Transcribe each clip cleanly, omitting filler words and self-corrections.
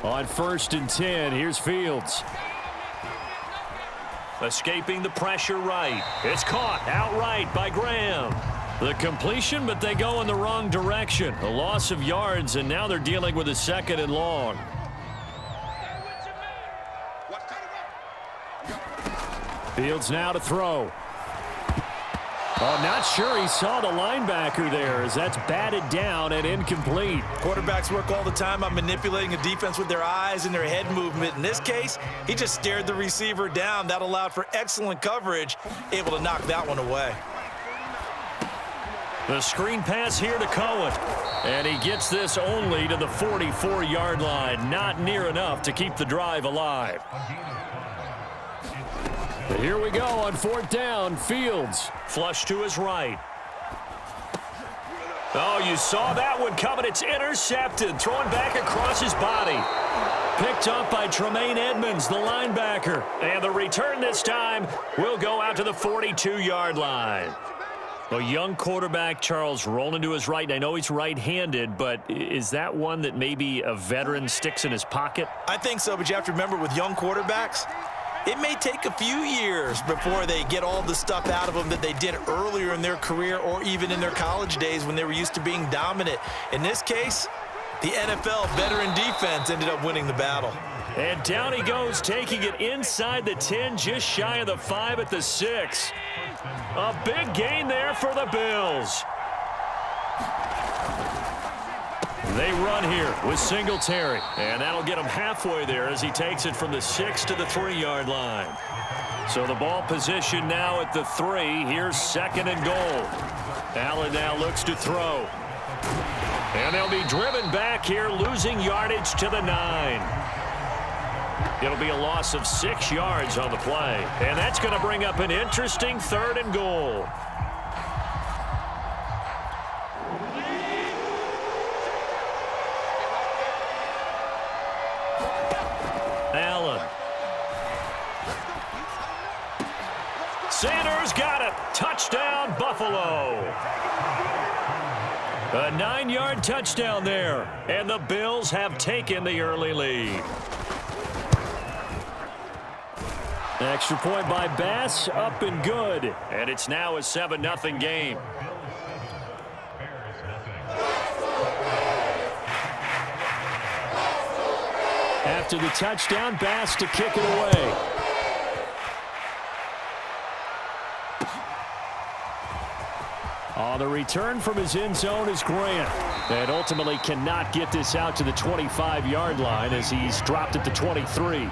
On 1st and 10, here's Fields. Escaping the pressure right. It's caught outright by Graham. The completion, but they go in the wrong direction. A loss of yards, and now they're dealing with a 2nd and long. Fields now to throw. Oh, not sure he saw the linebacker there as that's batted down and incomplete. Quarterbacks work all the time on manipulating a defense with their eyes and their head movement. In this case, he just stared the receiver down. That allowed for excellent coverage, able to knock that one away. The screen pass here to Cohen. And he gets this only to the 44-yard line. Not near enough to keep the drive alive. Here we go on 4th down. Fields. Flush to his right. Oh, you saw that one coming. It's intercepted. Throwing back across his body. Picked up by Tremaine Edmonds, the linebacker. And the return this time will go out to the 42-yard line. A young quarterback, Charles, rolling to his right. And I know he's right-handed, but is that one that maybe a veteran sticks in his pocket? I think so, but you have to remember with young quarterbacks, it may take a few years before they get all the stuff out of them that they did earlier in their career or even in their college days when they were used to being dominant. In this case, the NFL veteran defense ended up winning the battle. And down he goes, taking it inside the 10, just shy of the 5 at the 6. A big gain there for the Bills. They run here with Singletary, and that'll get him halfway there as he takes it from the 6 to the 3-yard line. So the ball position now at the 3. Here's 2nd and goal. Allen now looks to throw. And they'll be driven back here, losing yardage to the 9. It'll be a loss of 6 yards on the play. And that's going to bring up an interesting 3rd and goal. Allen. Sanders got it. Touchdown, Buffalo. A 9-yard touchdown there. And the Bills have taken the early lead. Extra point by Bass, up and good. And it's now a 7-0 game. After the touchdown, Bass to kick it away. On the return from his end zone is Grant. And ultimately cannot get this out to the 25-yard line as he's dropped it to 23.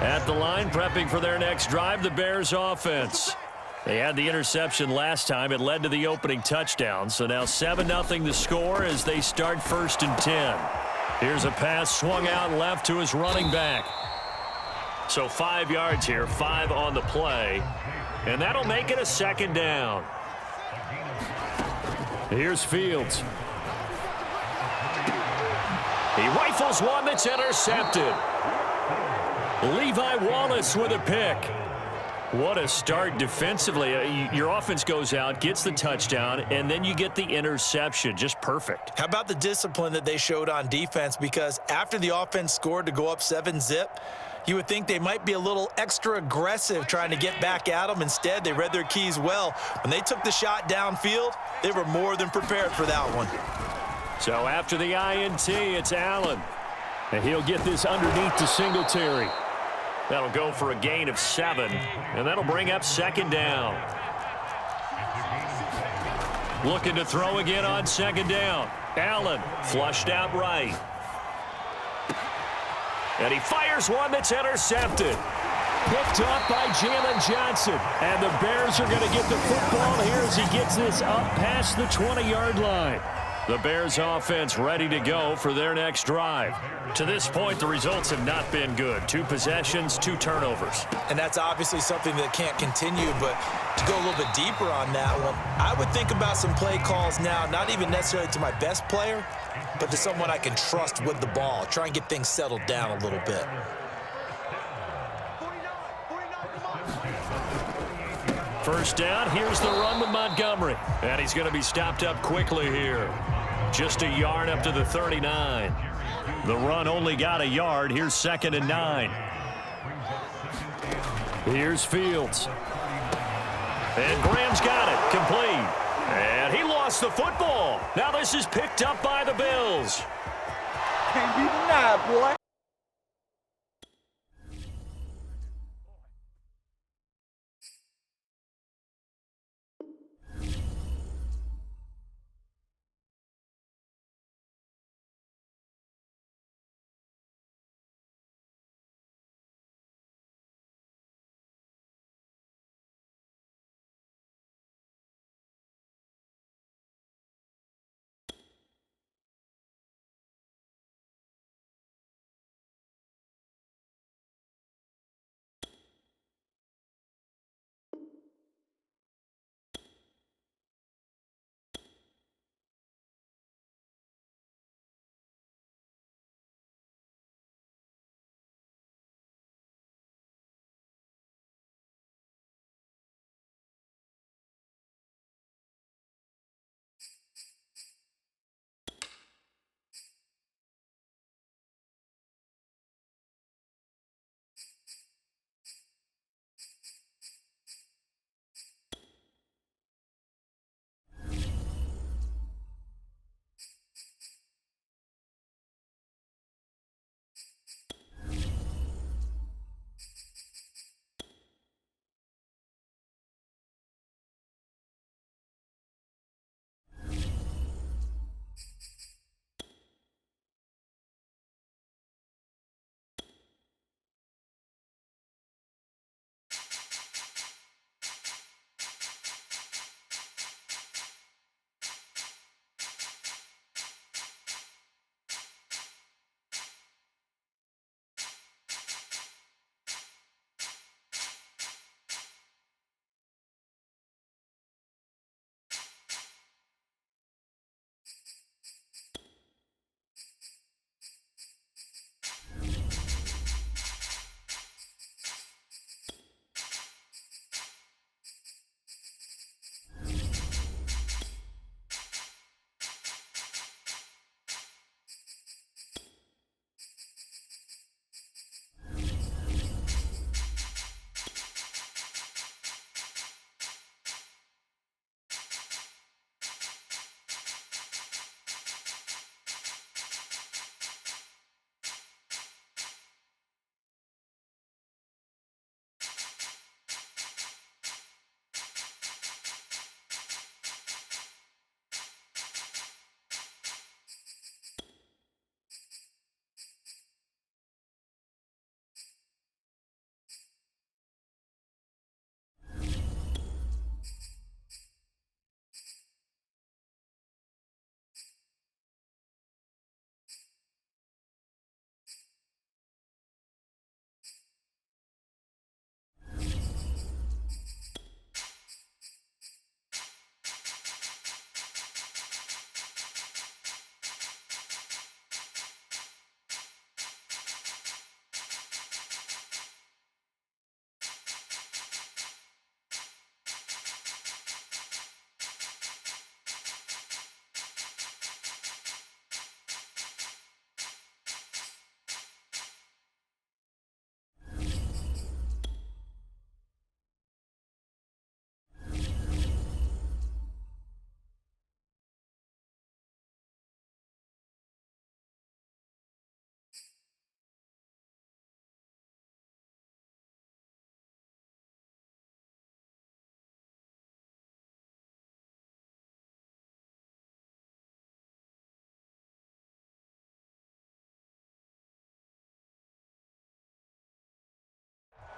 At the line, prepping for their next drive, the Bears offense. They had the interception last time. It led to the opening touchdown. So now 7-0 the score as they start 1st and 10. Here's a pass swung out left to his running back. So 5 yards here, 5 on the play. And that'll make it a 2nd down. Here's Fields. He rifles one that's intercepted. Levi Wallace with a pick. What a start defensively. Your offense goes out, gets the touchdown, and then you get the interception. Just perfect. How about the discipline that they showed on defense? Because after the offense scored to go up 7-zip, you would think they might be a little extra aggressive trying to get back at them. Instead, they read their keys well. When they took the shot downfield, they were more than prepared for that one. So after the INT, it's Allen. And he'll get this underneath to Singletary. That'll go for a gain of 7, and that'll bring up 2nd down. Looking to throw again on 2nd down. Allen flushed out right. And he fires one that's intercepted. Picked up by Jalen Johnson. And the Bears are going to get the football here as he gets this up past the 20-yard line. The Bears offense ready to go for their next drive. To this point, the results have not been good. 2 possessions, 2 turnovers. And that's obviously something that can't continue, but to go a little bit deeper on that one, I would think about some play calls now, not even necessarily to my best player, but to someone I can trust with the ball. Try and get things settled down a little bit. First down, here's the run with Montgomery. And he's going to be stopped up quickly here. Just a yard up to the 39. The run only got a yard. Here's 2nd and 9. Here's Fields. And Graham's got it. Complete. And he lost the football. Now this is picked up by the Bills. Can't be denied, boy.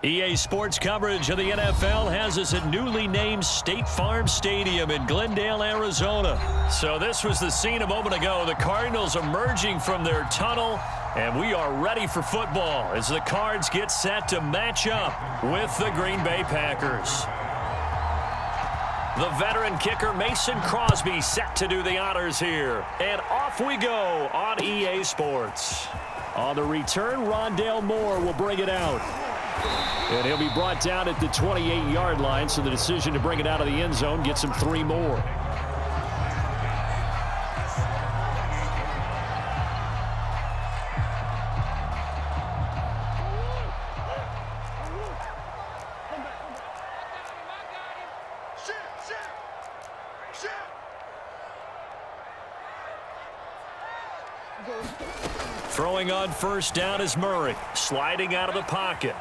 EA Sports coverage of the NFL has us at newly named State Farm Stadium in Glendale, Arizona. So this was the scene a moment ago. The Cardinals emerging from their tunnel, and we are ready for football as the Cards get set to match up with the Green Bay Packers. The veteran kicker Mason Crosby set to do the honors here. And off we go on EA Sports. On the return, Rondale Moore will bring it out. And he'll be brought down at the 28-yard line, so the decision to bring it out of the end zone gets him 3 more. Throwing on first down is Murray, sliding out of the pocket.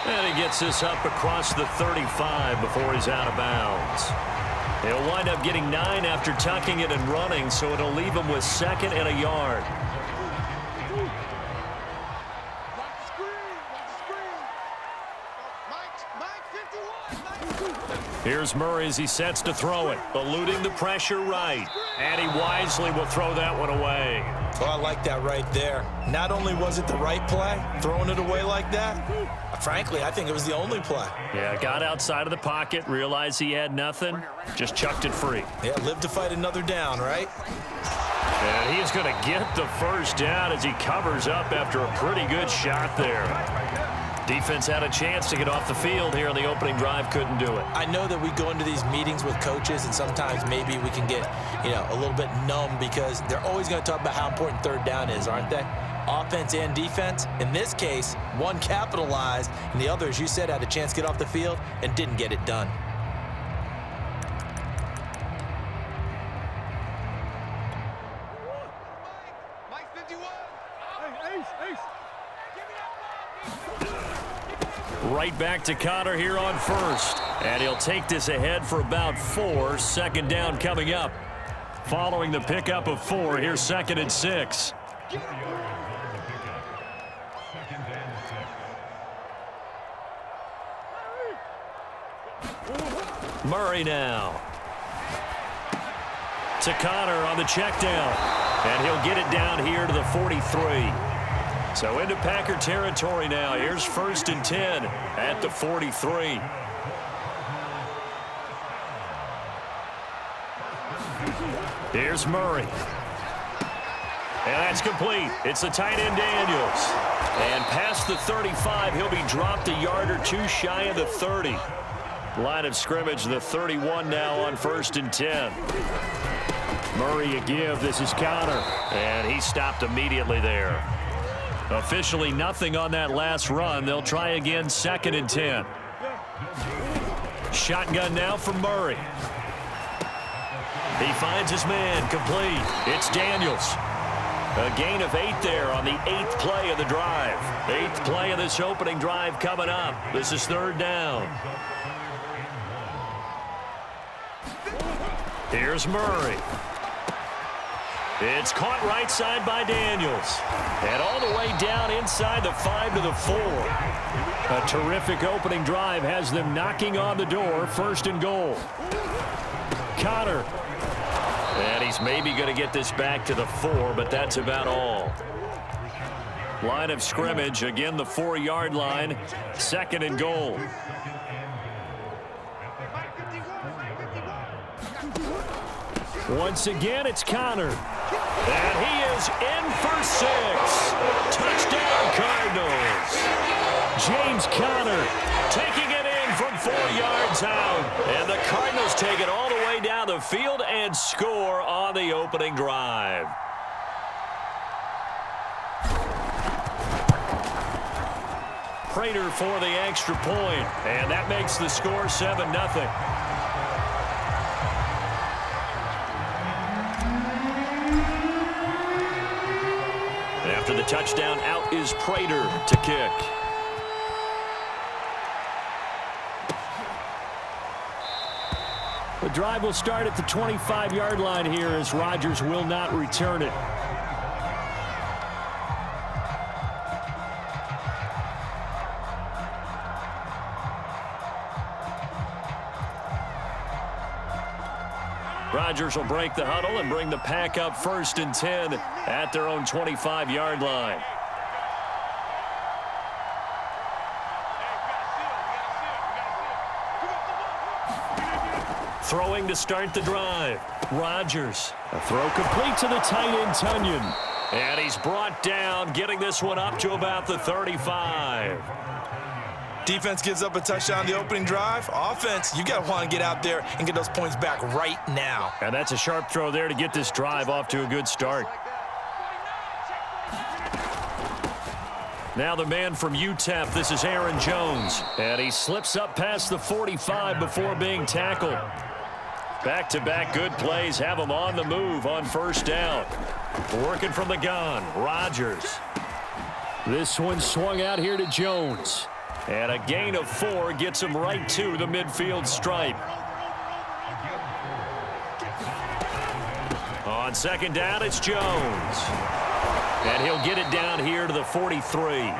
And he gets this up across the 35 before he's out of bounds. He'll wind up getting 9 after tucking it and running, so it'll leave him with 2nd and a yard. Here's Murray as he sets to throw it, eluding the pressure right. And he wisely will throw that one away. Oh, I like that right there. Not only was it the right play, throwing it away like that, frankly, I think it was the only play. Yeah, got outside of the pocket, realized he had nothing, just chucked it free. Yeah, live to fight another down, right? And he's going to get the first down as he covers up after a pretty good shot there. Defense had a chance to get off the field here in the opening drive, couldn't do it. I know that we go into these meetings with coaches, and sometimes maybe we can get, a little bit numb because they're always going to talk about how important third down is, aren't they? Offense and defense. In this case, one capitalized, and the other, as you said, had a chance to get off the field and didn't get it done. Right back to Connor here on first. And he'll take this ahead for about 4. 2nd down coming up. Following the pickup of 4, here's 2nd and 6. Murray now. To Connor on the check down. And he'll get it down here to the 43. So into Packer territory now. Here's 1st and 10 at the 43. Here's Murray. And that's complete. It's the tight end Daniels. And past the 35, he'll be dropped a yard or 2 shy of the 30. Line of scrimmage, the 31 now on 1st and 10. Murray a give. This is Connor. And he stopped immediately there. Officially nothing on that last run. They'll try again 2nd and 10. Shotgun now for Murray. He finds his man complete. It's Daniels. A gain of 8 there on the 8th play of the drive. 8th play of this opening drive coming up. This is 3rd down. Here's Murray. It's caught right side by Daniels. And all the way down inside the 5 to the 4. A terrific opening drive has them knocking on the door. 1st and goal. Connor. And he's maybe going to get this back to the 4, but that's about all. Line of scrimmage, again the 4-yard line. 2nd and goal. Once again, it's Connor. And he is in for 6. Touchdown, Cardinals. James Conner taking it in from 4 yards out. And the Cardinals take it all the way down the field and score on the opening drive. Prater for the extra point. And that makes the score 7-0. After the touchdown, out is Prater to kick. The drive will start at the 25-yard line here as Rodgers will not return it. Rodgers will break the huddle and bring the pack up 1st and 10 at their own 25-yard line. Throwing to start the drive. Rodgers. A throw complete to the tight end, Tunyon. And he's brought down, getting this one up to about the 35. Defense gives up a touchdown the opening drive. Offense, you got to want to get out there and get those points back right now. And that's a sharp throw there to get this drive off to a good start. Now the man from UTEP, this is Aaron Jones. And he slips up past the 45 before being tackled. Back-to-back good plays have him on the move on 1st down. Working from the gun, Rodgers. This one swung out here to Jones. And a gain of 4 gets him right to the midfield stripe. On second down, it's Jones. And he'll get it down here to the 43.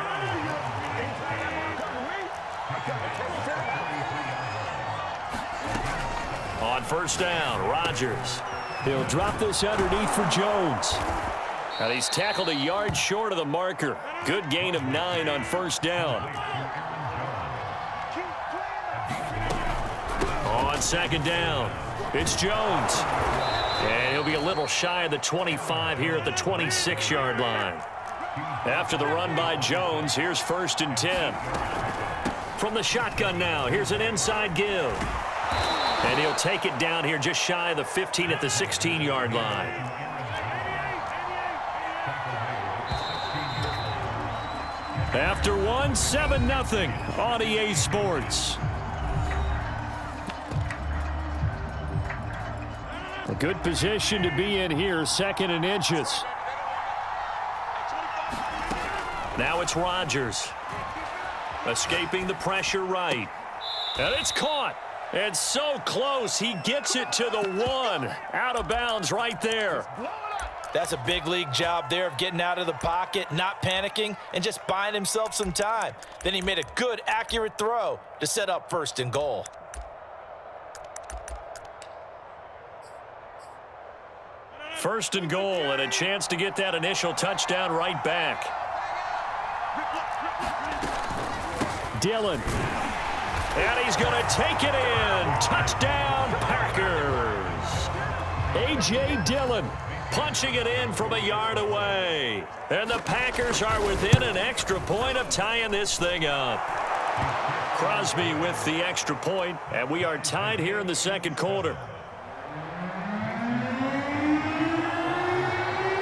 On first down, Rodgers. He'll drop this underneath for Jones. Now he's tackled a yard short of the marker. Good gain of 9 on first down. On second down, it's Jones. And he'll be a little shy of the 25 here at the 26-yard line. After the run by Jones, here's 1st and 10. From the shotgun now, here's an inside give. And he'll take it down here just shy of the 15 at the 16-yard line. After one, 7-0 on EA Sports. A good position to be in here, 2nd and inches. Now it's Rodgers. Escaping the pressure right. And it's caught. And so close, he gets it to the 1. Out of bounds right there. That's a big league job there of getting out of the pocket, not panicking, and just buying himself some time. Then he made a good, accurate throw to set up 1st and goal. First and goal, and a chance to get that initial touchdown right back. Dillon. And he's going to take it in. Touchdown, Packers. A.J. Dillon punching it in from a yard away. And the Packers are within an extra point of tying this thing up. Crosby with the extra point, and we are tied here in the 2nd quarter.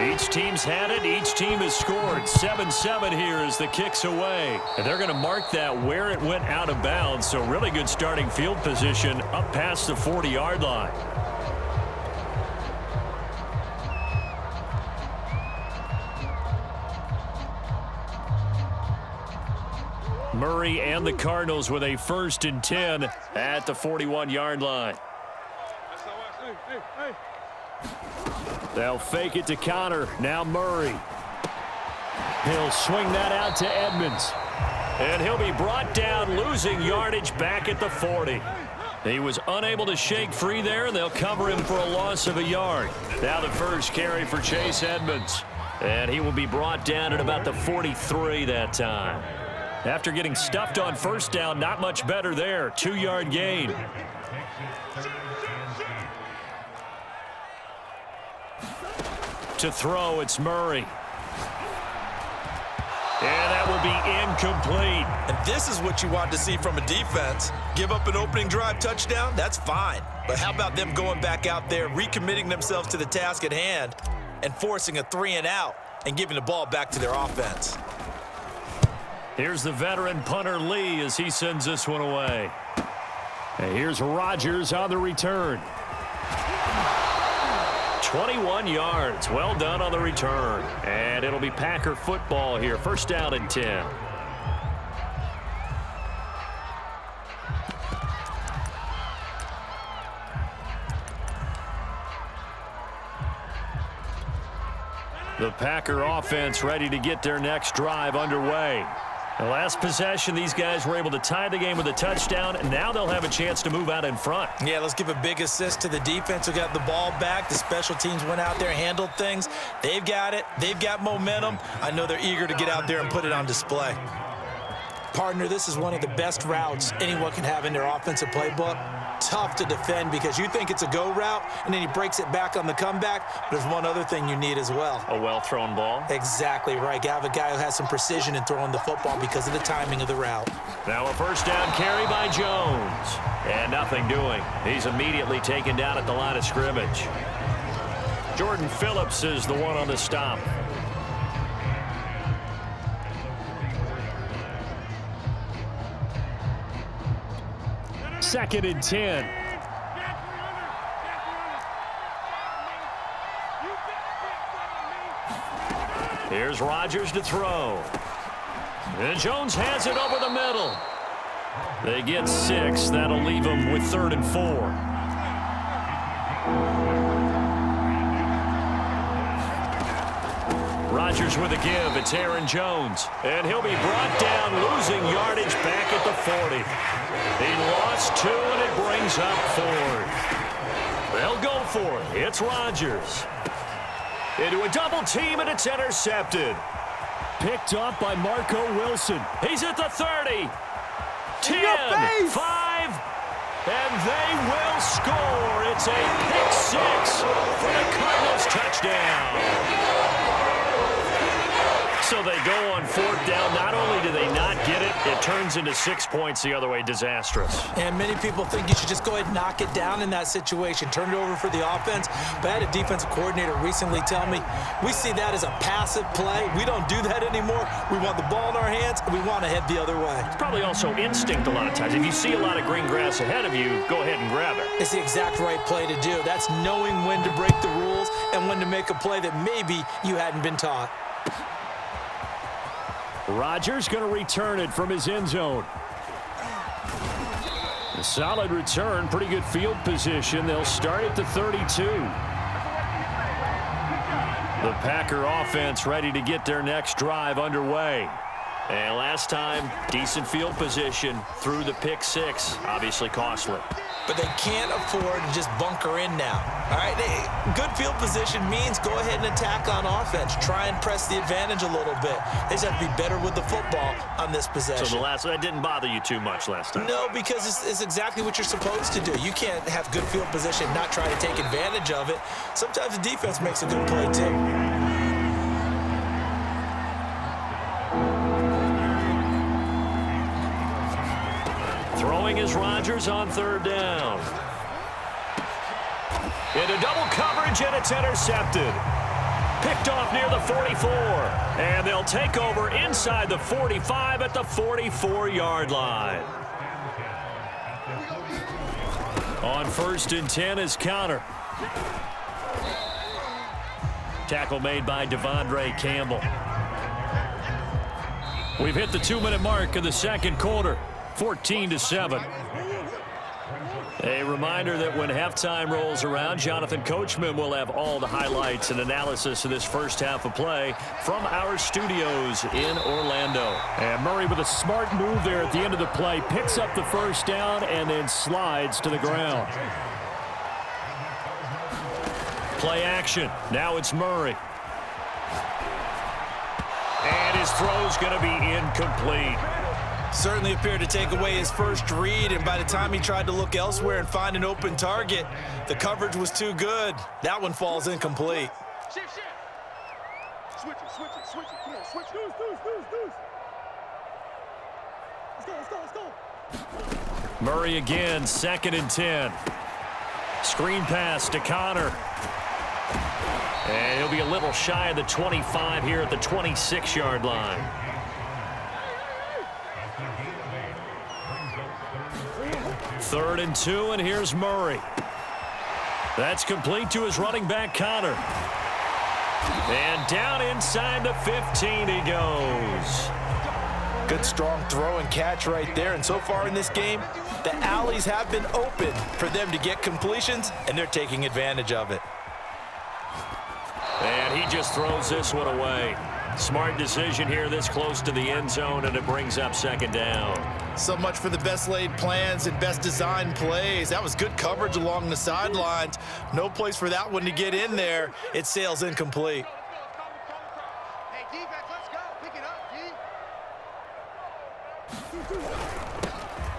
Each team's had it. Each team has scored. 7-7 here as the kick's away. And they're going to mark that where it went out of bounds. So really good starting field position up past the 40-yard line. Murray and the Cardinals with a 1st and 10 at the 41-yard line. They'll fake it to Connor. Now Murray. He'll swing that out to Edmonds. And he'll be brought down, losing yardage back at the 40. He was unable to shake free there, and they'll cover him for a loss of a yard. Now the first carry for Chase Edmonds. And he will be brought down at about the 43 that time. After getting stuffed on first down, not much better there. 2-yard gain. To throw, it's Murray. And that will be incomplete. And this is what you want to see from a defense. Give up an opening drive touchdown, that's fine. But how about them going back out there, recommitting themselves to the task at hand, and forcing a 3-and-out and giving the ball back to their offense. Here's the veteran punter Lee as he sends this one away. And here's Rodgers on the return. 21 yards. Well done on the return. And it'll be Packer football here. 1st down and 10. The Packer offense ready to get their next drive underway. The last possession, these guys were able to tie the game with a touchdown, and now they'll have a chance to move out in front. Yeah, let's give a big assist to the defense who got the ball back. The special teams went out there, handled things. They've got it. They've got momentum. I know they're eager to get out there and put it on display. Partner, this is one of the best routes anyone can have in their offensive playbook. Tough to defend because you think it's a go route, and then he breaks it back on the comeback. There's one other thing you need as well. A well-thrown ball? Exactly right. You have a guy who has some precision in throwing the football because of the timing of the route. Now a 1st down carry by Jones. And nothing doing. He's immediately taken down at the line of scrimmage. Jordan Phillips is the one on the stop. Second and 10. Here's Rodgers to throw. And Jones has it over the middle. They get 6. That'll leave them with 3rd and 4. Rodgers with a give. It's Aaron Jones. And he'll be brought down, losing yardage back at the 40. He lost 2, and it brings up 4th. They'll go for it. It's Rodgers. Into a double team, and it's intercepted. Picked up by Marco Wilson. He's at the 30. 10, 5, and they will score. It's a pick 6 for the Cardinals touchdown. So they go on 4th down. Not only do they not get it, it turns into 6 points the other way. Disastrous. And many people think you should just go ahead and knock it down in that situation. Turn it over for the offense. But I had a defensive coordinator recently tell me, we see that as a passive play. We don't do that anymore. We want the ball in our hands, and we want to head the other way. It's probably also instinct a lot of times. If you see a lot of green grass ahead of you, go ahead and grab it. It's the exact right play to do. That's knowing when to break the rules and when to make a play that maybe you hadn't been taught. Rodgers going to return it from his end zone. A solid return, pretty good field position. They'll start at the 32. The Packer offense ready to get their next drive underway. And last time, decent field position through the pick 6. Obviously costly. But they can't afford to just bunker in now. All right, good field position means go ahead and attack on offense. Try and press the advantage a little bit. They just have to be better with the football on this possession. So that didn't bother you too much last time? No, because it's exactly what you're supposed to do. You can't have good field position and not try to take advantage of it. Sometimes the defense makes a good play too. Throwing is Rodgers on 3rd down. Into double coverage, and it's intercepted. Picked off near the 44. And they'll take over inside the 45 at the 44-yard line. On 1st and 10 is Connor. Tackle made by Devondre Campbell. We've hit the 2-minute mark of the second quarter. 14-7. A reminder that when halftime rolls around, Jonathan Coachman will have all the highlights and analysis of this first half of play from our studios in Orlando. And Murray with a smart move there at the end of the play, picks up the 1st down and then slides to the ground. Play action. Now it's Murray. And his throw's going to be incomplete. Certainly appeared to take away his first read, and by the time he tried to look elsewhere and find an open target, the coverage was too good. That one falls incomplete. Shift. Switch it. Come on, switch. Deuce. Let's go. Murray again, 2nd and 10. Screen pass to Connor. And he'll be a little shy of the 25 here at the 26-yard line. Third and 2, and here's Murray. That's complete to his running back, Connor. And down inside the 15 he goes. Good strong throw and catch right there. And so far in this game, the alleys have been open for them to get completions, and they're taking advantage of it. And he just throws this one away. Smart decision here this close to the end zone, and it brings up 2nd down. So much for the best laid plans and best designed plays. That was good coverage along the sidelines. No place for that one to get in there. It sails incomplete. Hey, defense, let's go. Pick it up,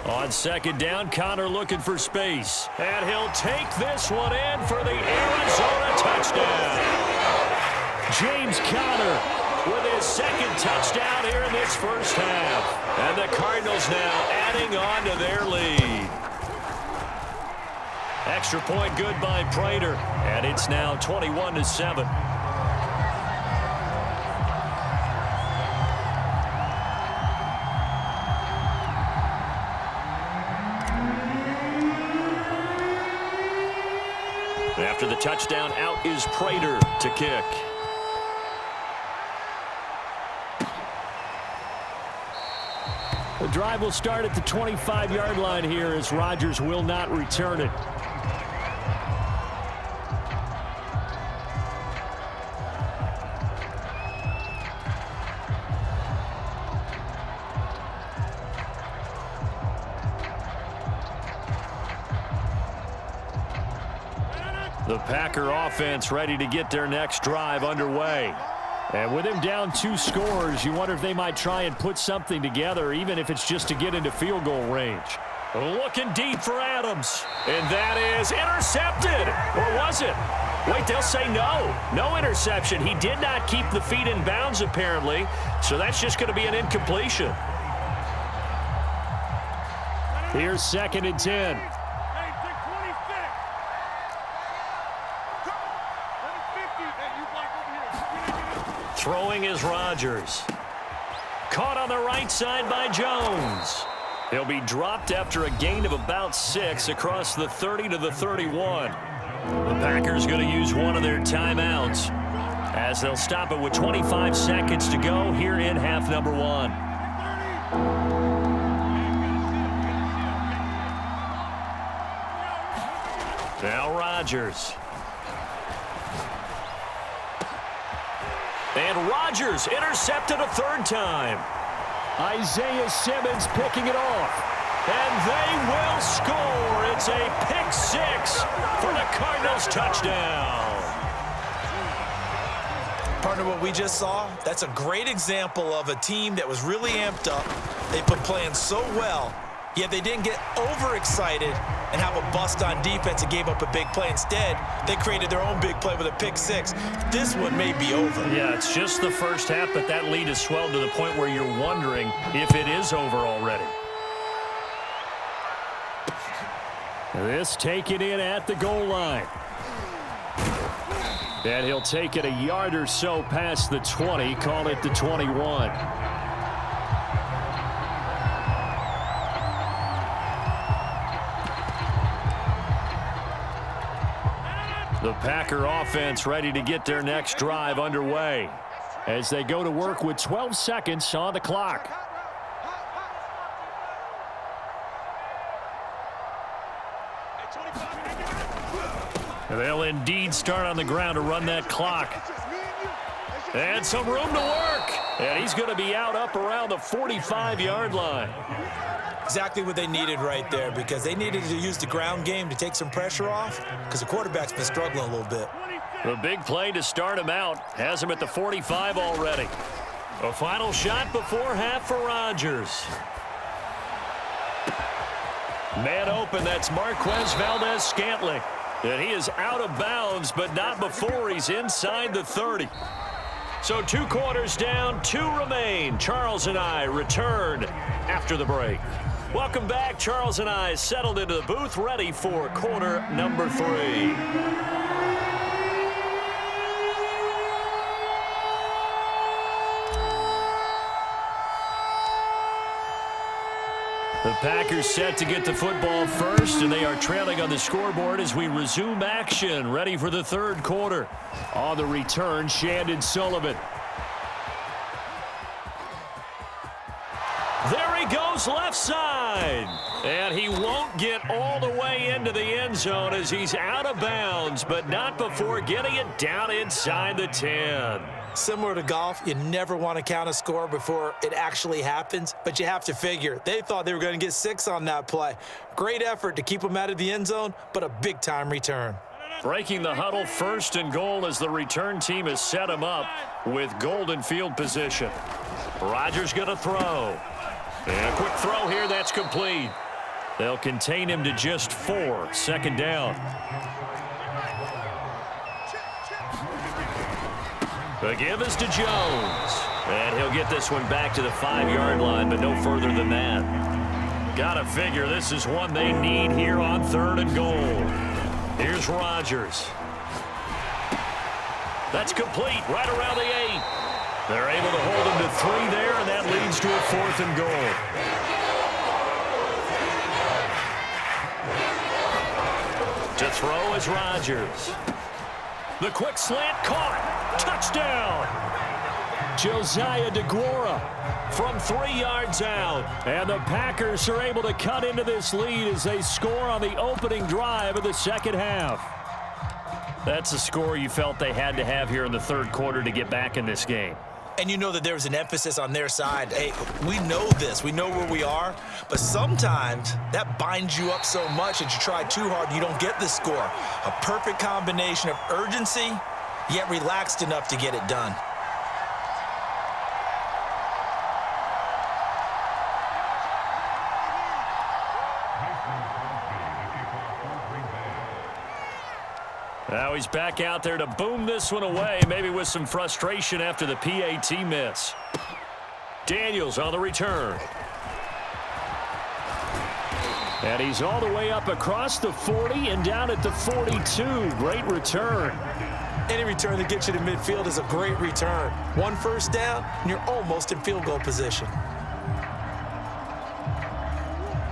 D. On 2nd down, Connor looking for space. And he'll take this one in for the Arizona touchdown. James Conner with his 2nd touchdown here in this first half. And the Cardinals now adding on to their lead. Extra point good by Prater. And it's now 21-7. After the touchdown, out is Prater to kick. The drive will start at the 25-yard line here as Rodgers will not return it. The Packer offense ready to get their next drive underway. And with him down 2 scores, you wonder if they might try and put something together, even if it's just to get into field goal range. Looking deep for Adams. And that is intercepted. Or was it? Wait, they'll say no. No interception. He did not keep the feet in bounds, apparently. So that's just going to be an incompletion. Here's 2nd and 10. Throwing is Rodgers. Caught on the right side by Jones. He'll be dropped after a gain of about 6 across the 30 to the 31. The Packers going to use one of their timeouts as they'll stop it with 25 seconds to go here in half number 1. Now Rodgers. And Rodgers intercepted a 3rd time. Isaiah Simmons picking it off. And they will score. It's a pick 6 for the Cardinals touchdown. Partner, what we just saw, that's a great example of a team that was really amped up. They've been playing so well, yet they didn't get overexcited and have a bust on defense and gave up a big play. Instead, they created their own big play with a pick 6. This one may be over. Yeah, it's just the first half, but that lead has swelled to the point where you're wondering if it is over already. This taken in at the goal line. And he'll take it a yard or so past the 20, call it the 21. The Packer offense ready to get their next drive underway as they go to work with 12 seconds on the clock. They'll indeed start on the ground to run that clock. And some room to work. And he's going to be out up around the 45-yard line. Exactly what they needed right there, because they needed to use the ground game to take some pressure off, because the quarterback's been struggling a little bit. The big play to start him out has him at the 45 already. A final shot before half for Rodgers. Man open, that's Marquez Valdez-Scantling. And he is out of bounds, but not before he's inside the 30. So 2 quarters down, 2 remain. Charles and I return after the break. Welcome back. Charles and I settled into the booth, ready for quarter number 3. The Packers set to get the football first, and they are trailing on the scoreboard as we resume action, ready for the 3rd quarter. On the return, Shandon Sullivan. There he goes left side. And he won't get all the way into the end zone as he's out of bounds, but not before getting it down inside the 10. Similar to golf, you never want to count a score before it actually happens, but you have to figure they thought they were going to get 6 on that play. Great effort to keep them out of the end zone, but a big-time return. Breaking the huddle, 1st and goal as the return team has set him up with golden field position. Rodgers going to throw. And a quick throw here, that's complete. They'll contain him to just 4, 2nd down. The give is to Jones. And he'll get this one back to the 5-yard line, but no further than that. Gotta figure this is one they need here on 3rd and goal. Here's Rodgers. That's complete right around the 8. They're able to hold him to 3 there, and that leads to a 4th and goal. To throw is Rodgers. The quick slant caught. Touchdown. Josiah DeGuara from 3 yards out. And the Packers are able to cut into this lead as they score on the opening drive of the second half. That's a score you felt they had to have here in the third quarter to get back in this game. And you know that there was an emphasis on their side. Hey, we know this. We know where we are. But sometimes that binds you up so much that you try too hard and you don't get the score. A perfect combination of urgency, yet relaxed enough to get it done. Now he's back out there to boom this one away, maybe with some frustration after the PAT miss. Daniels on the return. And he's all the way up across the 40 and down at the 42. Great return. Any return that gets you to midfield is a great return. 1 first down, and you're almost in field goal position.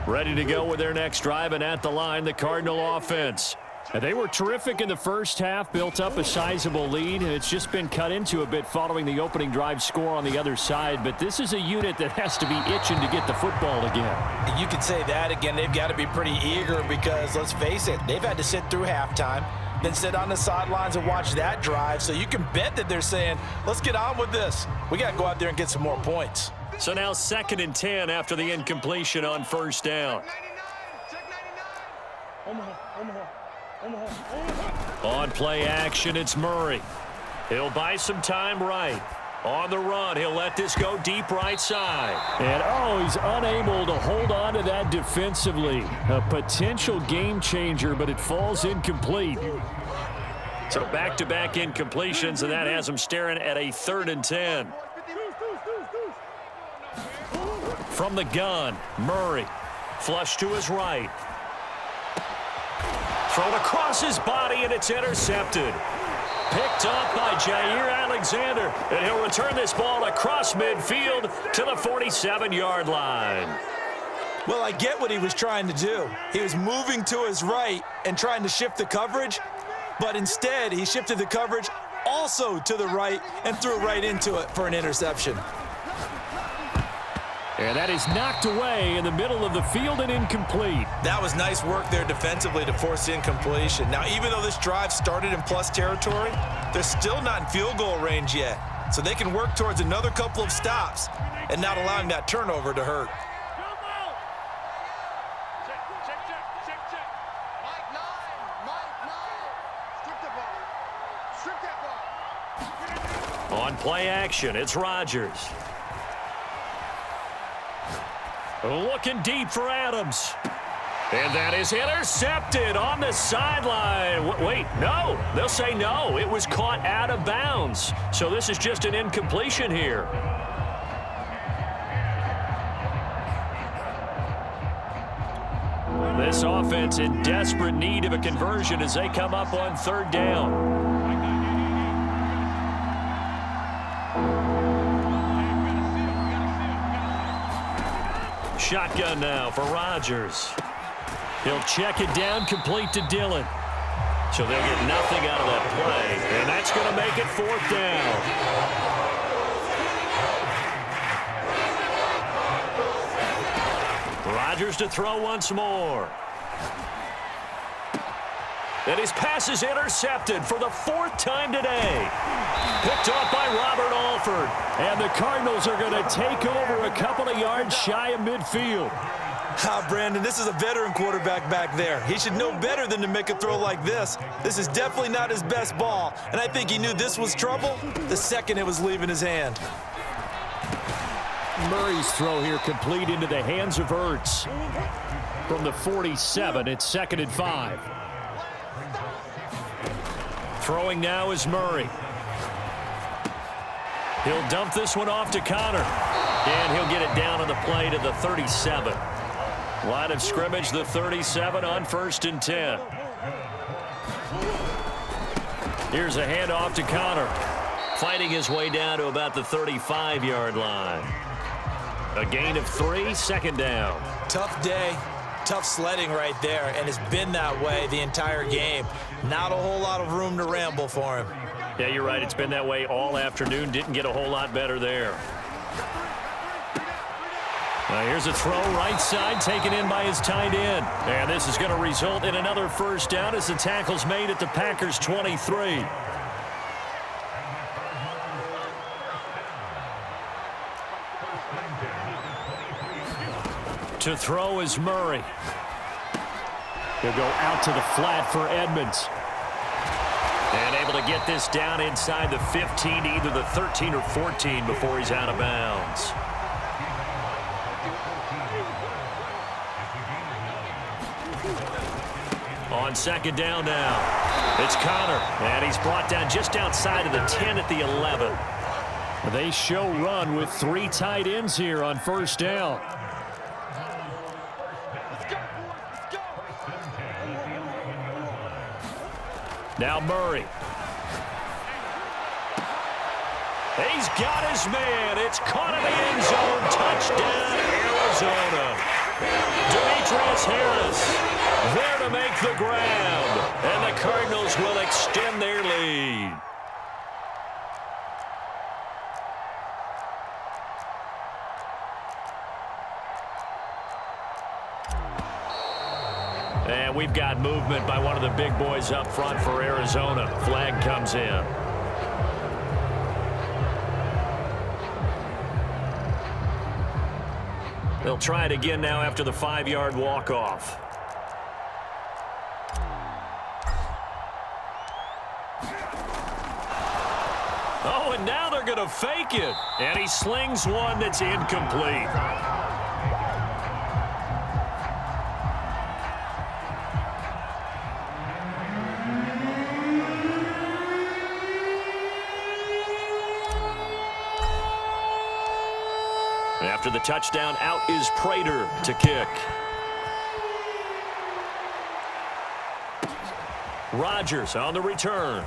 Ready to go with their next drive, and at the line, the Cardinal offense. And they were terrific in the first half, built up a sizable lead, and it's just been cut into a bit following the opening drive score on the other side. But this is a unit that has to be itching to get the football again. You could say that again. They've got to be pretty eager because, let's face it, they've had to sit through halftime, then sit on the sidelines and watch that drive. So you can bet that they're saying, let's get on with this. We got to go out there and get some more points. So now 2nd and 10 after the incompletion on first down. On play action, it's Murray. He'll buy some time right. On the run, he'll let this go deep right side. And, he's unable to hold on to that defensively. A potential game changer, but it falls incomplete. So back-to-back incompletions, and that has him staring at a 3rd and 10. From the gun, Murray. Flush to his right. Thrown across his body, and it's intercepted. Picked up by Jair Alexander, and he'll return this ball across midfield to the 47-yard line. Well, I get what he was trying to do. He was moving to his right and trying to shift the coverage, but instead he shifted the coverage also to the right and threw right into it for an interception. And that is knocked away in the middle of the field and incomplete. That was nice work there defensively to force incompletion. Now, even though this drive started in plus territory, they're still not in field goal range yet. So they can work towards another couple of stops and not allowing that turnover to hurt. On play action, it's Rodgers. Looking deep for Adams. And that is intercepted on the sideline. Wait, no. They'll say no. It was caught out of bounds. So this is just an incompletion here. This offense in desperate need of a conversion as they come up on 3rd down. Shotgun now for Rodgers. He'll check it down, complete to Dillon. So they'll get nothing out of that play, and that's going to make it 4th down. Rodgers to throw once more. And his pass is intercepted for the 4th time today. Picked off by Robert Alford. And the Cardinals are going to take over a couple of yards shy of midfield. Brandon, this is a veteran quarterback back there. He should know better than to make a throw like this. This is definitely not his best ball, and I think he knew this was trouble the second it was leaving his hand. Murray's throw here complete into the hands of Ertz. From the 47, it's 2nd and 5. Throwing now is Murray. He'll dump this one off to Connor. And he'll get it down on the play to the 37. Line of scrimmage, the 37 on 1st and 10. Here's a handoff to Connor. Fighting his way down to about the 35-yard line. A gain of 3, 2nd down. Tough day, tough sledding right there, and it's been that way the entire game. Not a whole lot of room to ramble for him. Yeah, you're right. It's been that way all afternoon. Didn't get a whole lot better there. Now here's a throw right side taken in by his tight end. And this is going to result in another first down as the tackle's made at the Packers 23. To throw is Murray. He'll go out to the flat for Edmonds. And able to get this down inside the 15 to either the 13 or 14 before he's out of bounds. On second down now, it's Connor, and he's brought down just outside of the 10 at the 11. They show run with 3 tight ends here on first down. Now Murray. He's got his man. It's caught in the end zone. Touchdown, Arizona. Demetrius Harris there to make the grab. And the Cardinals will extend their lead. And we've got movement by one of the big boys up front for Arizona. Flag comes in. They'll try it again now after the 5-yard walk-off. Oh, and now they're going to fake it. And he slings one that's incomplete. After the touchdown, out is Prater to kick. Rodgers on the return.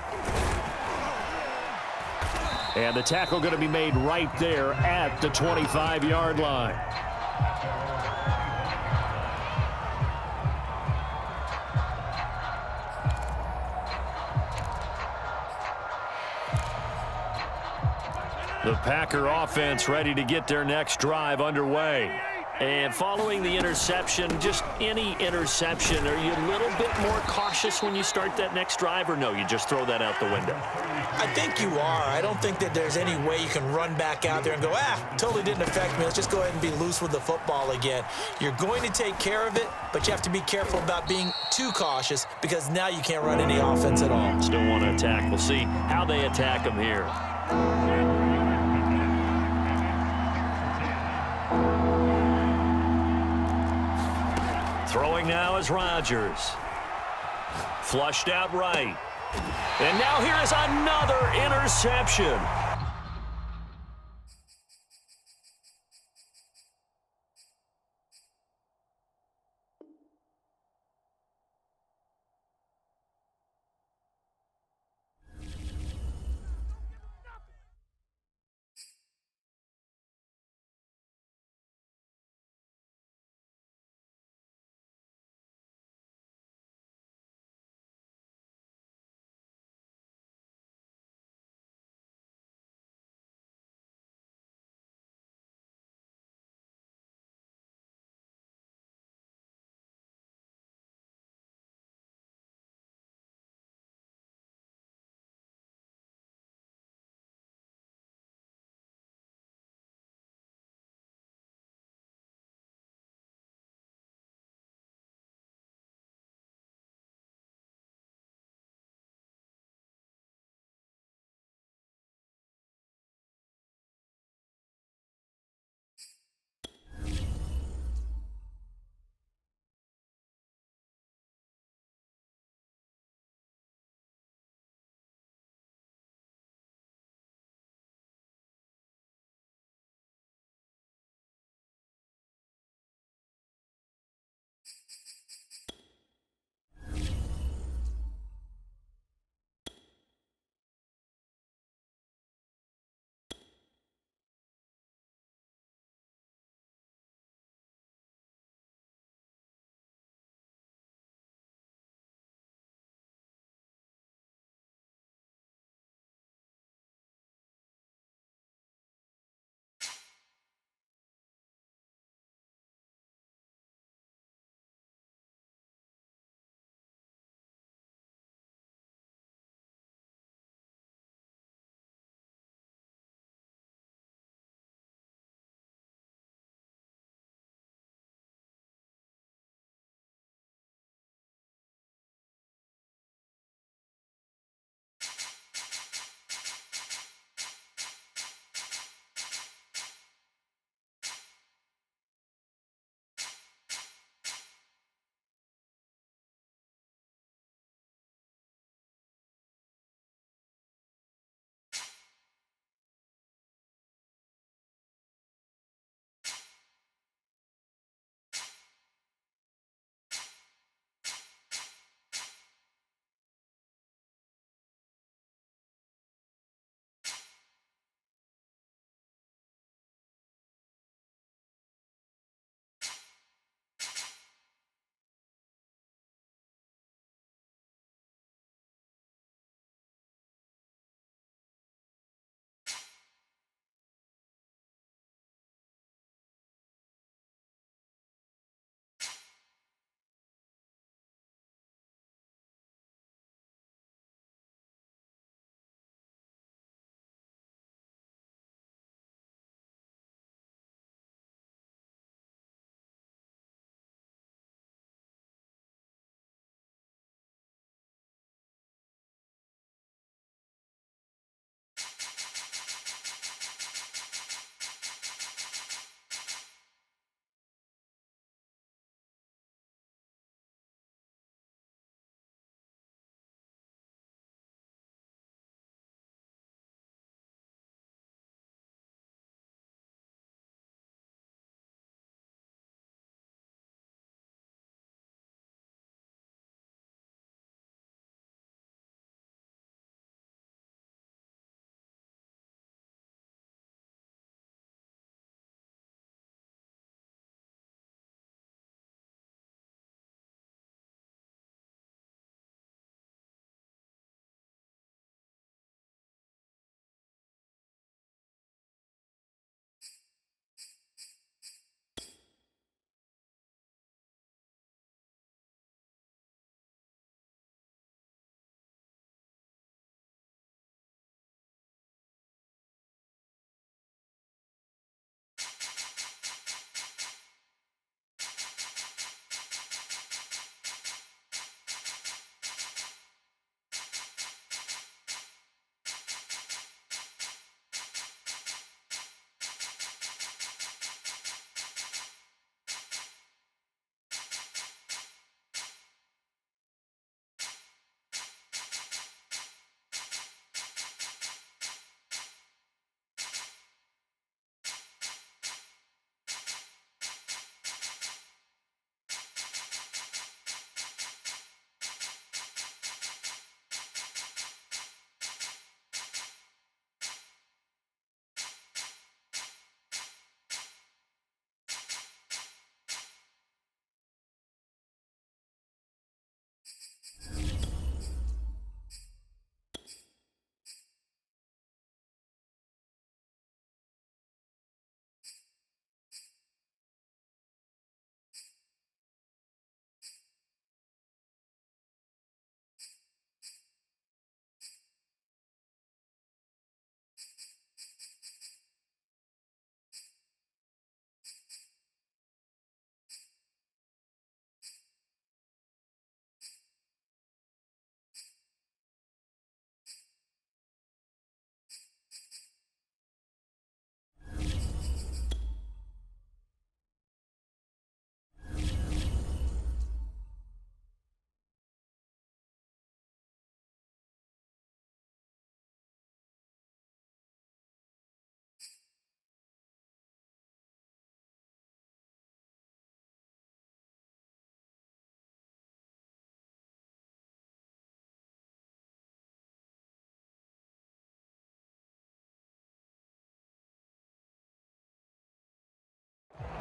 And the tackle going to be made right there at the 25-yard line. The Packer offense ready to get their next drive underway. And following the interception, just any interception, are you a little bit more cautious when you start that next drive, or no, you just throw that out the window? I think you are. I don't think that there's any way you can run back out there and go, totally didn't affect me. Let's just go ahead and be loose with the football again. You're going to take care of it, but you have to be careful about being too cautious because now you can't run any offense at all. Still want to attack. We'll see how they attack them here. Throwing now is Rodgers. Flushed out right. And now here is another interception.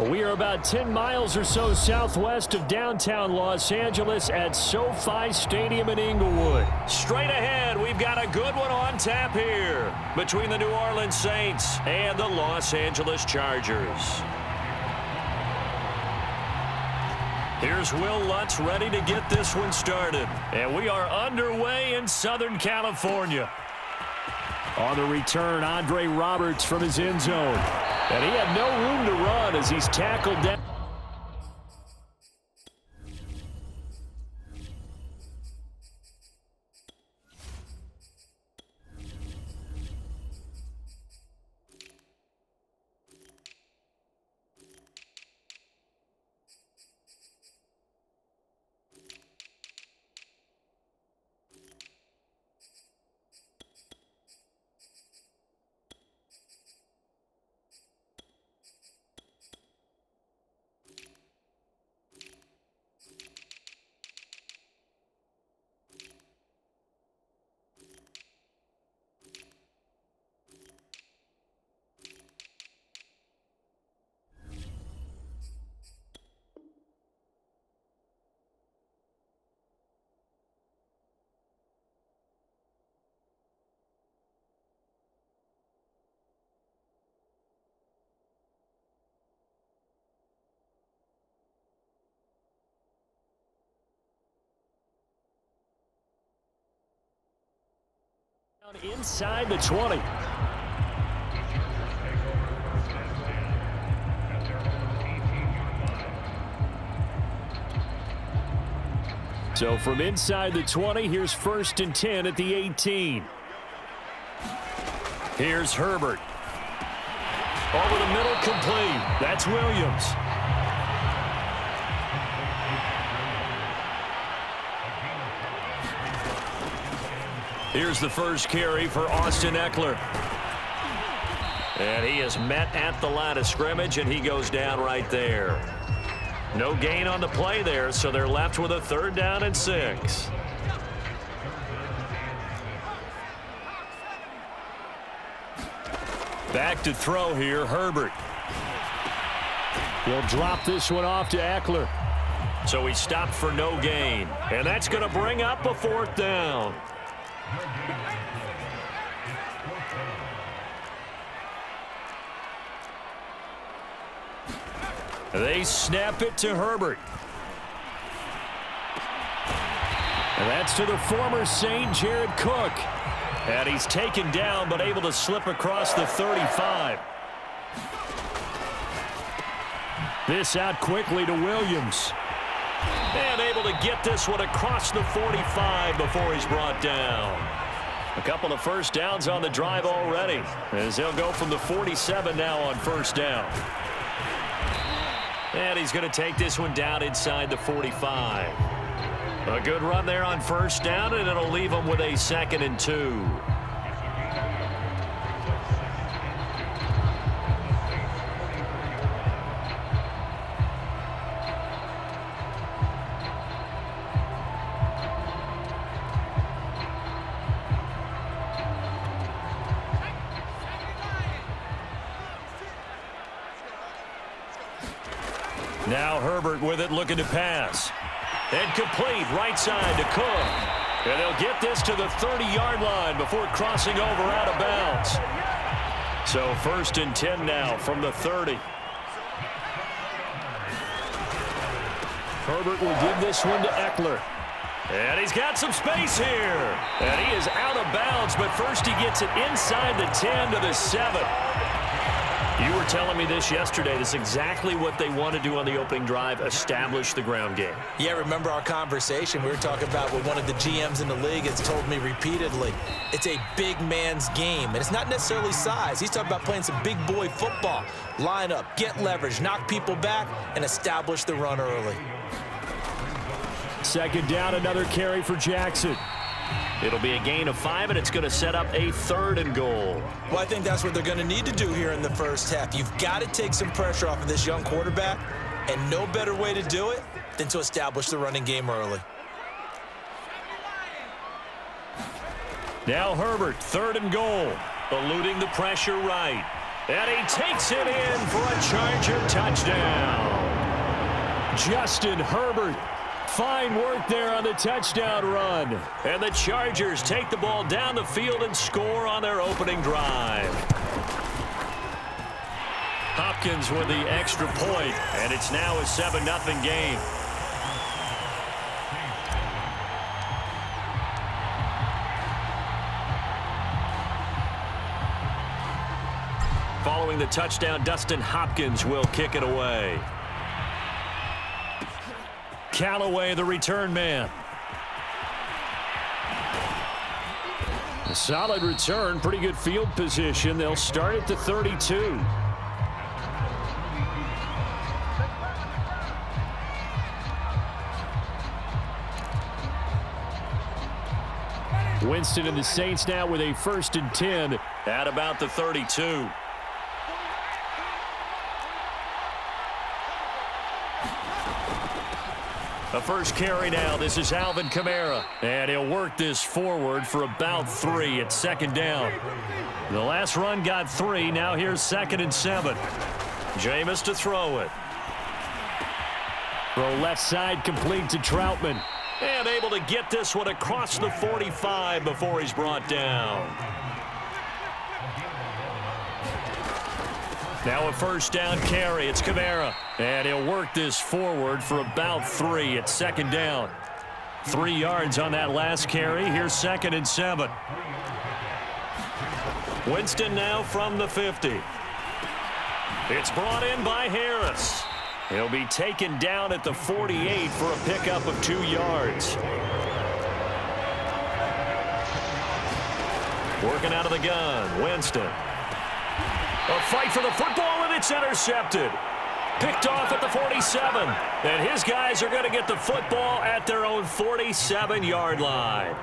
We are about 10 miles or so southwest of downtown Los Angeles at SoFi Stadium in Inglewood. Straight ahead, we've got a good one on tap here between the New Orleans Saints and the Los Angeles Chargers. Here's Will Lutz ready to get this one started. And we are underway in Southern California. On the return, Andre Roberts from his end zone. And he had no room to run as he's tackled down. Inside the 20. So from inside the 20, here's 1st and 10 at the 18. Here's Herbert. Over the middle, complete. That's Williams. Here's the first carry for Austin Eckler. And he is met at the line of scrimmage, and he goes down right there. No gain on the play there, so they're left with a 3rd down and 6. Back to throw here, Herbert. He'll drop this one off to Eckler. So he stopped for no gain. And that's going to bring up a 4th down. They snap it to Herbert. And that's to the former Saint, Jared Cook. And he's taken down, but able to slip across the 35. This out quickly to Williams. And able to get this one across the 45 before he's brought down. A couple of 1st downs on the drive already, as they'll go from the 47 now on 1st down. And he's going to take this one down inside the 45. A good run there on 1st down, and it'll leave him with a 2nd and 2. Now Herbert with it, looking to pass. And complete right side to Cook. And they'll get this to the 30-yard line before crossing over out of bounds. So 1st and 10 now from the 30. Herbert will give this one to Eckler. And he's got some space here. And he is out of bounds, but first he gets it inside the 10 to the 7. You were telling me this yesterday. This is exactly what they want to do on the opening drive, establish the ground game. Yeah, remember our conversation? We were talking about what one of the GMs in the league has told me repeatedly. It's a big man's game, and it's not necessarily size. He's talking about playing some big boy football. Line up, get leverage, knock people back, and establish the run early. 2nd down, another carry for Jackson. It'll be a gain of 5, and it's going to set up a 3rd and goal. Well, I think that's what they're going to need to do here in the 1st half. You've got to take some pressure off of this young quarterback, and no better way to do it than to establish the running game early. Now Herbert, 3rd and goal. Eluding the pressure right. And he takes it in for a Charger touchdown. Justin Herbert. Fine work there on the touchdown run. And the Chargers take the ball down the field and score on their opening drive. Hopkins with the extra point, and it's now a 7-0 game. Following the touchdown, Dustin Hopkins will kick it away. Callaway, the return man. A solid return, pretty good field position. They'll start at the 32. Winston and the Saints now with a 1st and 10 at about the 32. The first carry now. This is Alvin Kamara. And he'll work this forward for about 3 at 2nd down. The last run got 3. Now here's 2nd and 7. Jameis to throw it. Throw left side complete to Troutman. And able to get this one across the 45 before he's brought down. Now a 1st down carry. It's Kamara. And he'll work this forward for about 3 at 2nd down. 3 yards on that last carry. Here's 2nd and 7. Winston now from the 50. It's brought in by Harris. He'll be taken down at the 48 for a pickup of 2 yards. Working out of the gun, Winston. A fight for the football, and it's intercepted. Picked off at the 47. And his guys are going to get the football at their own 47-yard line.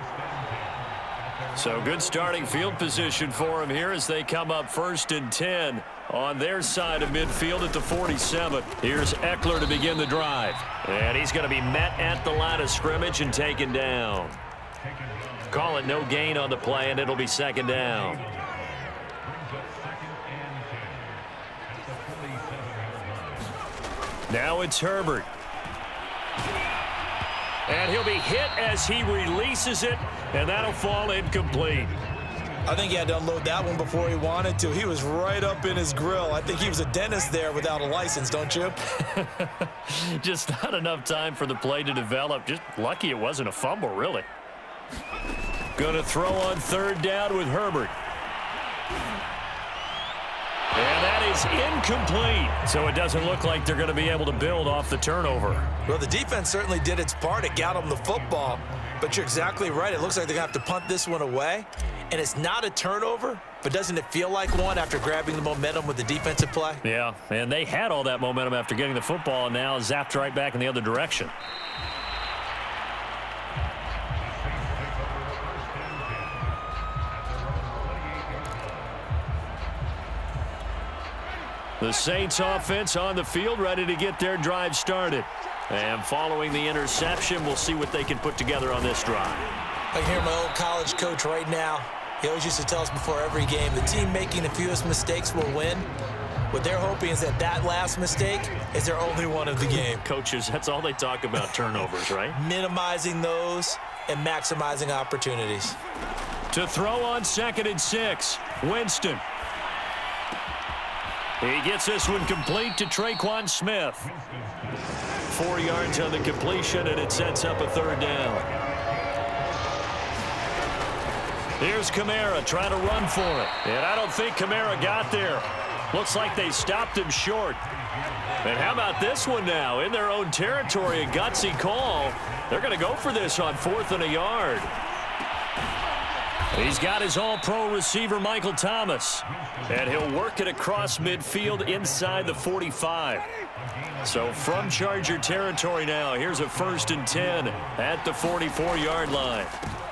So good starting field position for him here as they come up 1st and 10 on their side of midfield at the 47. Here's Eckler to begin the drive. And he's going to be met at the line of scrimmage and taken down. Call it no gain on the play, and it'll be 2nd down. Now it's Herbert. And he'll be hit as he releases it, and that'll fall incomplete. I think he had to unload that one before he wanted to. He was right up in his grill. I think he was a dentist there without a license, don't you? Just not enough time for the play to develop. Just lucky it wasn't a fumble, really. Going to throw on 3rd down with Herbert. And that is incomplete. So it doesn't look like they're going to be able to build off the turnover. Well, the defense certainly did its part. It got them the football. But you're exactly right. It looks like they're going to have to punt this one away. And it's not a turnover, but doesn't it feel like one after grabbing the momentum with the defensive play? Yeah, and they had all that momentum after getting the football, and now zapped right back in the other direction. The Saints offense on the field, ready to get their drive started. And following the interception, we'll see what they can put together on this drive. I can hear my old college coach right now. He always used to tell us before every game, the team making the fewest mistakes will win. What they're hoping is that that last mistake is their only one of the game. Coaches, that's all they talk about, turnovers, right? Minimizing those and maximizing opportunities. To throw on 2nd and 6, Winston. He gets this one complete to Traquan Smith. 4 yards on the completion, and it sets up a 3rd down. Here's Kamara trying to run for it. And I don't think Kamara got there. Looks like they stopped him short. And how about this one now? In their own territory, a gutsy call. They're going to go for this on 4th and a yard. He's got his all-pro receiver, Michael Thomas. And he'll work it across midfield inside the 45. So from Charger territory now, here's a 1st and 10 at the 44-yard line.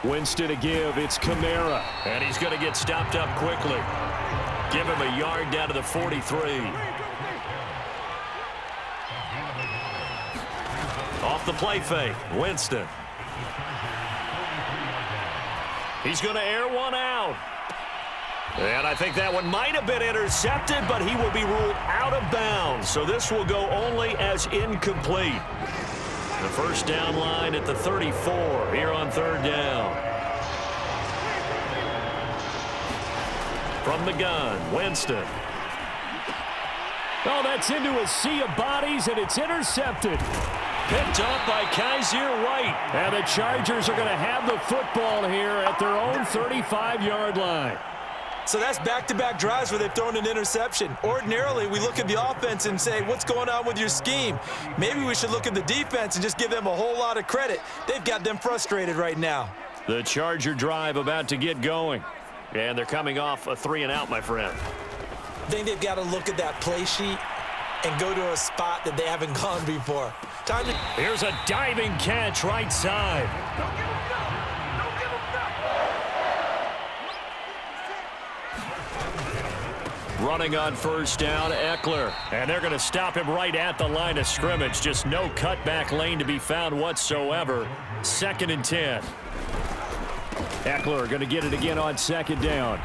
Winston to give. It's Kamara. And he's going to get stopped up quickly. Give him a yard down to the 43. Off the play fake, Winston. He's going to air one out. And I think that one might have been intercepted, but he will be ruled out of bounds. So this will go only as incomplete. The first down line at the 34 here on third down. From the gun, Winston. Oh, that's into a sea of bodies, and it's intercepted. Picked up by Kaiser White. And the Chargers are going to have the football here at their own 35-yard line. So that's back-to-back drives where they've thrown an interception. Ordinarily, we look at the offense and say, what's going on with your scheme? Maybe we should look at the defense and just give them a whole lot of credit. They've got them frustrated right now. The Charger drive about to get going. And they're coming off a 3-and-out, my friend. I think they've got to look at that play sheet and go to a spot that they haven't gone before. Here's a diving catch right side. Running on first down, Eckler. And they're going to stop him right at the line of scrimmage. Just no cutback lane to be found whatsoever. 2nd and 10. Eckler going to get it again on 2nd down.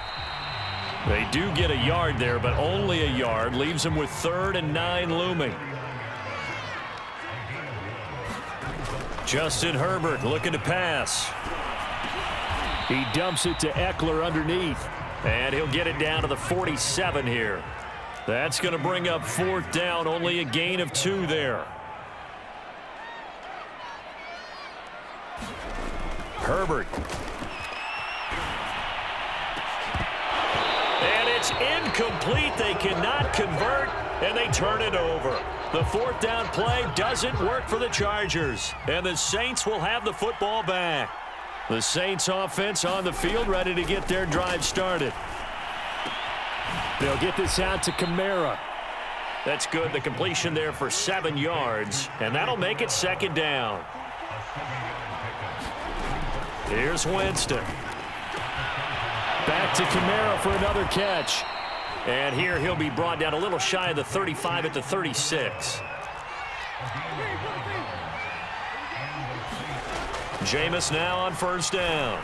They do get a yard there, but only a yard. Leaves them with 3rd and 9 looming. Justin Herbert looking to pass. He dumps it to Eckler underneath. And he'll get it down to the 47 here. That's going to bring up 4th down. Only a gain of 2 there. Herbert. And it's incomplete. They cannot convert, and they turn it over. The 4th down play doesn't work for the Chargers, and the Saints will have the football back. The Saints offense on the field, ready to get their drive started. They'll get this out to Kamara. That's good. The completion there for 7 yards, and that'll make it 2nd down. Here's Winston. Back to Kamara for another catch. And here he'll be brought down a little shy of the 35 at the 36. Jameis now on first down.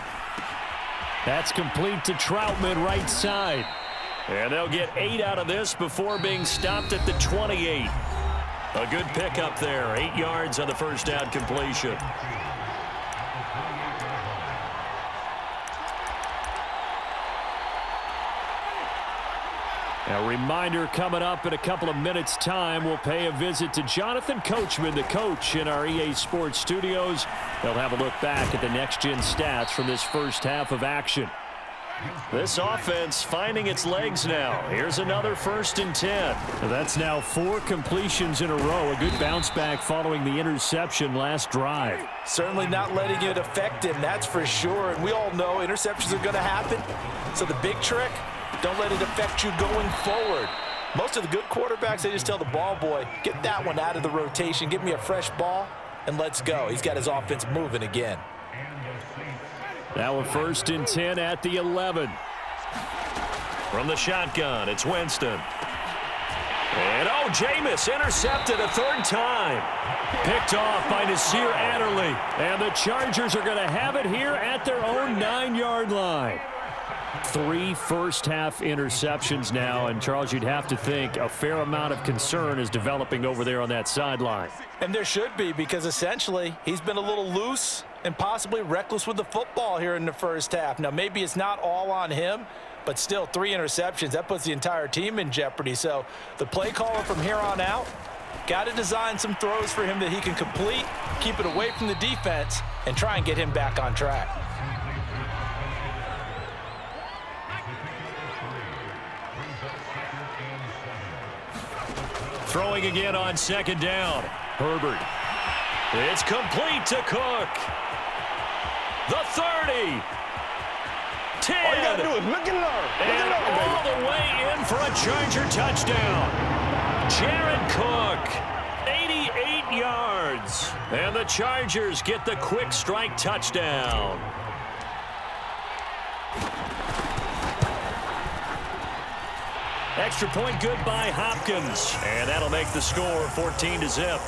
That's complete to Troutman right side. And they'll get 8 out of this before being stopped at the 28. A good pickup there. 8 yards on the first down completion. A reminder coming up in a couple of minutes' time. We'll pay a visit to Jonathan Coachman, the coach in our EA Sports studios. They'll have a look back at the next-gen stats from this first half of action. This offense finding its legs now. Here's another 1st and 10. That's now 4 completions in a row. A good bounce back following the interception last drive. Certainly not letting it affect him, that's for sure. And we all know interceptions are going to happen. So the big trick, don't let it affect you going forward. Most of the good quarterbacks, they just tell the ball boy, get that one out of the rotation, give me a fresh ball, and let's go. He's got his offense moving again. Now a 1st and 10 at the 11. From the shotgun, it's Winston. And Jameis intercepted a 3rd time. Picked off by Nasir Adderley. And the Chargers are going to have it here at their own 9-yard line. 3 first-half interceptions now, and Charles, you'd have to think a fair amount of concern is developing over there on that sideline. And there should be, because essentially he's been a little loose and possibly reckless with the football here in the first half. Now, maybe it's not all on him, but still 3 interceptions. That puts the entire team in jeopardy. So the play caller from here on out got to design some throws for him that he can complete, keep it away from the defense, and try and get him back on track. Throwing again on 2nd down. Herbert. It's complete to Cook. The 30. 10. All you got to do is look and learn. And all the way in for a Charger touchdown. Jared Cook, 88 yards. And the Chargers get the quick strike touchdown. Extra point good by Hopkins. And that'll make the score 14-0.